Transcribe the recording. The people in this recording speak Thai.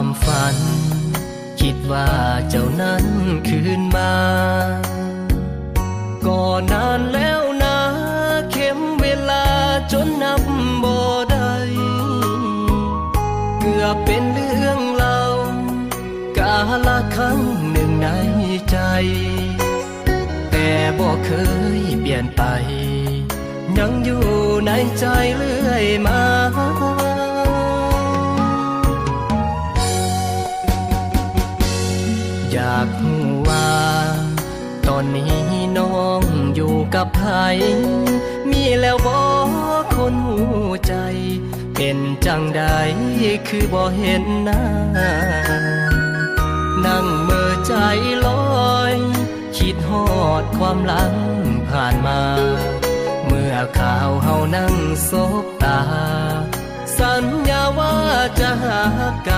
ความฝันคิดว่าเจ้านั้นคืนมาก็นานแล้วนะเข็มเวลาจนนับบ่ได้เกือบเป็นเรื่องเล่ากาลครั้งหนึ่งในใจแต่บ่เคยเปลี่ยนไปยังอยู่ในใจเรื่อยมาอยากรู้ว่าตอนนี้น้องอยู่กับใครมีแล้วบ่คนหูใจเป็นจังใดคือบ่เห็นหน้านั่งเมื่อใจลอยคิดฮอดความหลังผ่านมาเมื่อข่าวเฮานั่งสบตาสัญญาว่าจะหากัน